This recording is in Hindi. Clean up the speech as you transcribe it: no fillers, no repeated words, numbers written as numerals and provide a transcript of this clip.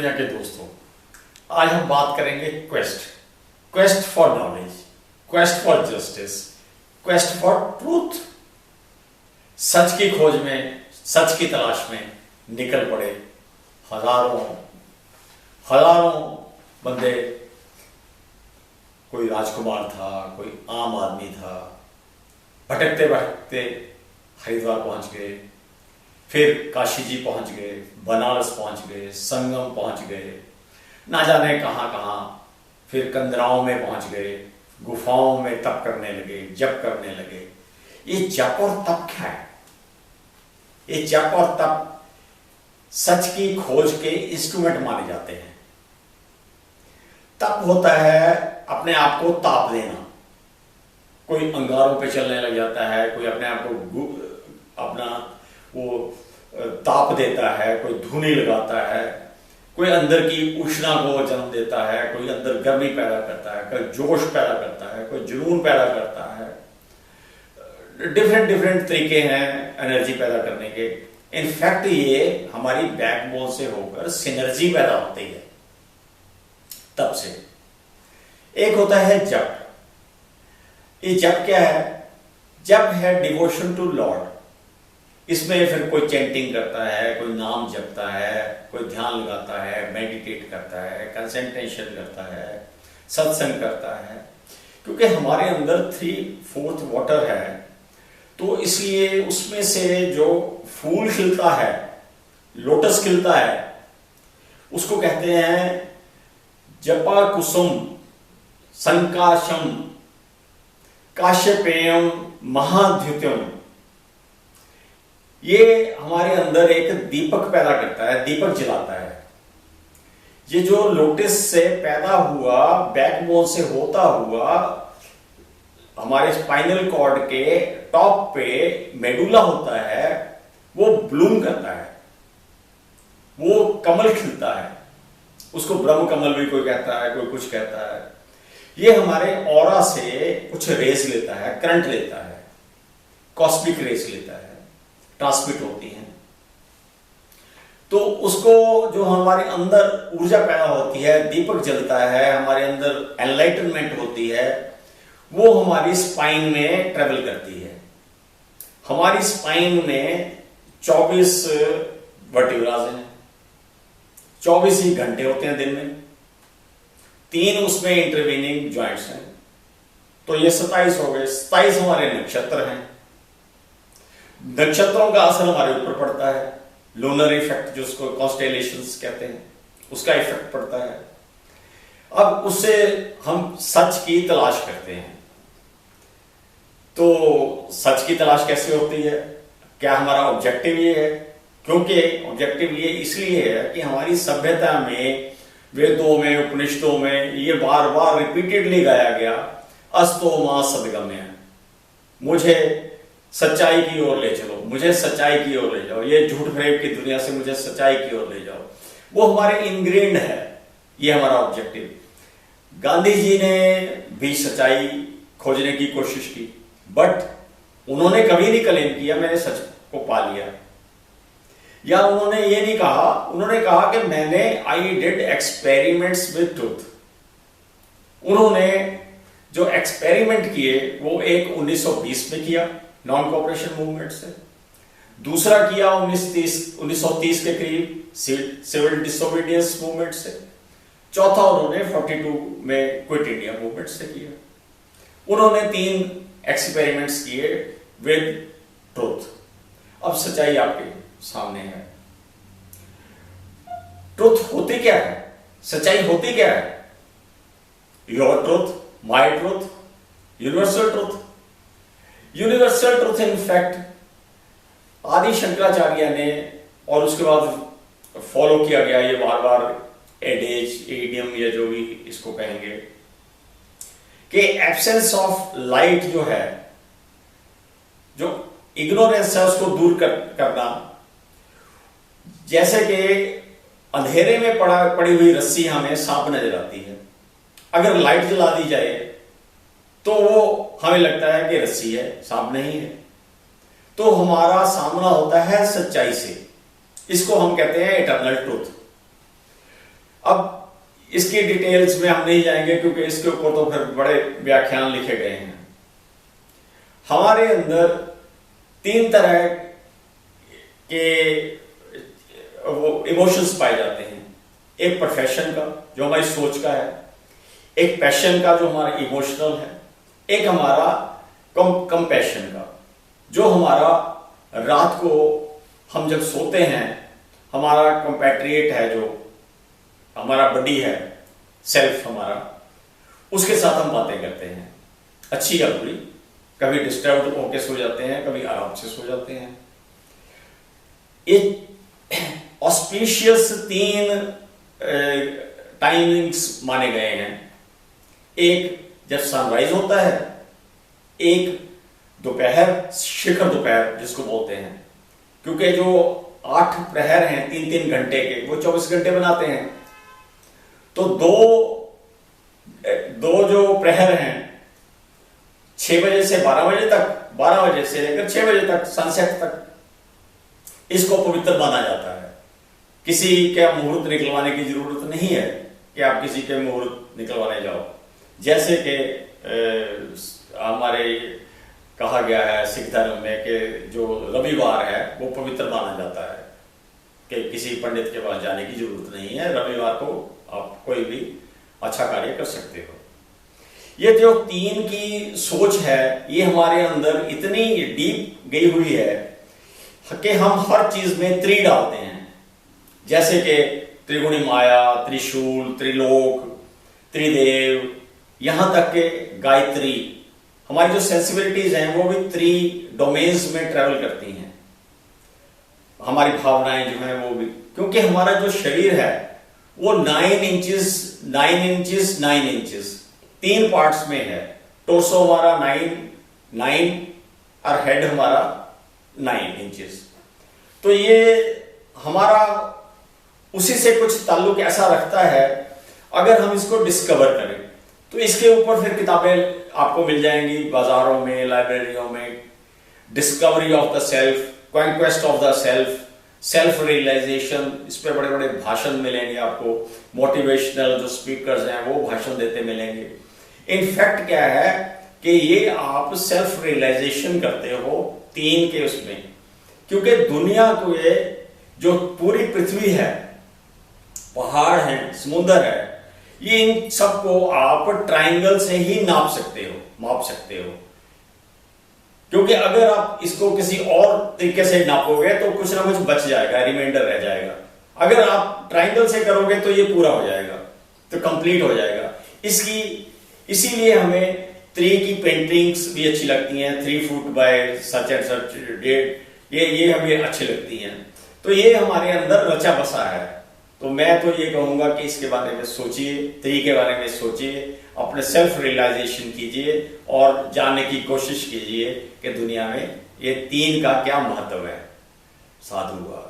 दुनिया के दोस्तों, आज हम बात करेंगे quest for knowledge, quest for justice, quest for truth. सच की खोज में, सच की तलाश में निकल पड़े हजारों बंदे। कोई राजकुमार था, कोई आम आदमी था। भटकते भटकते हरिद्वार पहुंच गए, फिर काशी जी पहुंच गए, बनारस पहुंच गए, संगम पहुंच गए, ना जाने कहां कहां, फिर कंदराओं में पहुंच गए, गुफाओं में तप करने लगे, जप करने लगे। ये जप और तप क्या है? ये जप और तप सच की खोज के इंस्ट्रूमेंट माने जाते हैं। तप होता है अपने आप को ताप देना। कोई अंगारों पे चलने लग जाता है, कोई अपने आप को अपना वो ताप देता है, कोई धुनी लगाता है, कोई अंदर की उष्णा को जन्म देता है, कोई अंदर गर्मी पैदा करता है, कोई जोश पैदा करता है, कोई जुनून पैदा करता है। डिफरेंट तरीके हैं एनर्जी पैदा करने के। इनफैक्ट ये हमारी बैकबोन से होकर सिनर्जी पैदा होती है तब से। एक होता है जप। ये जप क्या है? जप है डिवोशन टू लॉर्ड। इसमें फिर कोई चैंटिंग करता है, कोई नाम जपता है, कोई ध्यान लगाता है, मेडिटेट करता है, कंसंट्रेशन करता है, सत्संग करता है। क्योंकि हमारे अंदर 3/4 वाटर है, तो इसलिए उसमें से जो फूल खिलता है, लोटस खिलता है, उसको कहते हैं जपा कुसुम संकाशम काश्यपेयम महाद्युतियम। ये हमारे अंदर एक दीपक पैदा करता है, दीपक जलाता है। ये जो लोटस से पैदा हुआ, बैकबोन से होता हुआ, हमारे स्पाइनल कॉर्ड के टॉप पे मेडुला होता है, वो ब्लूम करता है, वो कमल खिलता है। उसको ब्रह्म कमल भी कोई कहता है, कोई कुछ कहता है। ये हमारे ऑरा से कुछ रेस लेता है, करंट लेता है, कॉस्मिक रेस लेता है, ट्रांसमिट होती हैं। तो उसको जो हमारे अंदर ऊर्जा पैदा होती है, दीपक जलता है, हमारे अंदर एनलाइटनमेंट होती है, वो हमारी स्पाइन में ट्रेवल करती है। हमारी स्पाइन में 24 वर्टिब्राज हैं, 24 ही घंटे होते हैं दिन में, 3 उसमें इंटरवीनिंग जॉइंट्स हैं, तो ये 27 हो गए। 27 हमारे नक्षत्र हैं। नक्षत्रों का असर हमारे ऊपर पड़ता है। लूनर इफेक्ट, जो उसको कॉन्स्टेलेशंस कहते हैं, उसका इफेक्ट पड़ता है। अब उससे हम सच की तलाश करते हैं। तो सच की तलाश कैसे होती है? क्या हमारा ऑब्जेक्टिव ये है? क्योंकि ऑब्जेक्टिव ये इसलिए है कि हमारी सभ्यता में, वेदों में, उपनिषदों में ये बार बार रिपीटेडली गाया गया, अस्तो मां सद्गम्य, मुझे सच्चाई की ओर ले चलो, मुझे सच्चाई की ओर ले जाओ, ये झूठ फरेब की दुनिया से मुझे सच्चाई की ओर ले जाओ। वो हमारे इनग्रेन्ड है, ये हमारा ऑब्जेक्टिव। गांधी जी ने भी सच्चाई खोजने की कोशिश की, बट उन्होंने कभी नहीं क्लेम किया मैंने सच को पा लिया, या उन्होंने ये नहीं कहा। उन्होंने कहा कि मैंने I did experiments with truth. उन्होंने जो एक्सपेरिमेंट किए वो एक 1920 में किया नॉन कोऑपरेशन मूवमेंट से, दूसरा किया 1930 के करीब सिविल डिसोबीडियंस मूवमेंट से, चौथा उन्होंने 42 में क्विट इंडिया मूवमेंट से किया। उन्होंने 3 एक्सपेरिमेंट्स किए विद ट्रूथ। अब सच्चाई आपके सामने है। ट्रूथ होती क्या है? सच्चाई होती क्या है? Your truth, my truth, universal truth. Universal truth in fact आदि शंकराचार्य ने, और उसके बाद फॉलो किया गया ये बार बार एडेज, एडियम या जो भी इसको कहेंगे, कि एब्सेंस ऑफ लाइट जो है, जो इग्नोरेंस है, उसको दूर करना। जैसे कि अंधेरे में पड़ी हुई रस्सी हमें सांप नजर आती है, अगर लाइट जला दी जाए तो वो हमें लगता है कि रस्सी है, सांप नहीं है। तो हमारा सामना होता है सच्चाई से। इसको हम कहते हैं इटर्नल ट्रूथ। अब इसकी डिटेल्स में हम नहीं जाएंगे क्योंकि इसके ऊपर तो फिर बड़े व्याख्यान लिखे गए हैं। हमारे अंदर 3 तरह के वो इमोशंस पाए जाते हैं। एक प्रोफेशन का जो हमारी सोच का है, एक पैशन का जो हमारा इमोशनल है, एक हमारा कंपैशन का जो हमारा रात को हम जब सोते हैं, हमारा कंपैट्रिएट है, जो हमारा बॉडी है, सेल्फ हमारा, उसके साथ हम बातें करते हैं, अच्छी या बुरी। कभी डिस्टर्ब होकर सो जाते हैं, कभी आराम से सो जाते हैं। ये ऑस्पिशियस 3 टाइमिंग्स माने गए हैं। एक जब सनराइज होता है, एक दोपहर, शिखर दोपहर जिसको बोलते हैं, क्योंकि जो 8 प्रहर हैं 3-3 घंटे के, वो 24 घंटे बनाते हैं। तो दो जो प्रहर हैं 6 बजे से 12 बजे तक, 12 बजे से लेकर 6 बजे तक, सनसेट तक, इसको पवित्र माना जाता है। किसी का मुहूर्त निकलवाने की जरूरत नहीं है कि आप किसी के मुहूर्त निकलवाने जाओ। जैसे कि हमारे कहा गया है सिख धर्म में कि जो रविवार है वो पवित्र माना जाता है, कि किसी पंडित के पास जाने की जरूरत नहीं है, रविवार को आप कोई भी अच्छा कार्य कर सकते हो। ये जो 3 की सोच है, ये हमारे अंदर इतनी डीप गई हुई है कि हम हर चीज में 3 डालते हैं। जैसे कि त्रिगुणी माया, त्रिशूल, त्रिलोक, त्रिदेव, यहां तक के गायत्री। हमारी जो सेंसिबिलिटीज हैं वो भी 3 डोमेन्स में ट्रेवल करती हैं। हमारी भावनाएं जो हैं वो भी, क्योंकि हमारा जो शरीर है वो 9 इंचेस 9 इंचेस 3 पार्ट्स में है। टोर्सो हमारा 9 और हेड हमारा 9 इंचेस। तो ये हमारा उसी से कुछ ताल्लुक ऐसा रखता है। अगर हम इसको डिस्कवर करें तो इसके ऊपर फिर किताबें आपको मिल जाएंगी बाजारों में, लाइब्रेरियों में। Discovery of the self, conquest of the self, self realisation, इस पे बड़े बड़े भाषण मिलेंगे आपको। मोटिवेशनल जो स्पीकर्स हैं वो भाषण देते मिलेंगे। इनफैक्ट क्या है कि ये आप सेल्फ रियलाइजेशन करते हो 3 के उसमें, क्योंकि दुनिया को ये जो पूरी पृथ्वी है, पहाड़ हैं, समुद्र है, ये इन सबको आप ट्रायंगल से ही माप सकते हो। क्योंकि अगर आप इसको किसी और तरीके से नापोगे तो कुछ ना कुछ बच जाएगा, रिमाइंडर रह जाएगा। अगर आप ट्रायंगल से करोगे तो ये पूरा हो जाएगा, तो कंप्लीट हो जाएगा। इसीलिए हमें 3 की पेंटिंग्स भी अच्छी लगती हैं, 3 foot by such and such date, ये हमें अच्छी लगती हैं। तो ये हमारे अंदर रचा बसा है। तो मैं तो ये कहूंगा कि इसके बारे में सोचिए, 3 के बारे में सोचिए, अपने सेल्फ रियलाइजेशन कीजिए और जानने की कोशिश कीजिए कि दुनिया में ये 3 का क्या महत्व है। साधुवाद।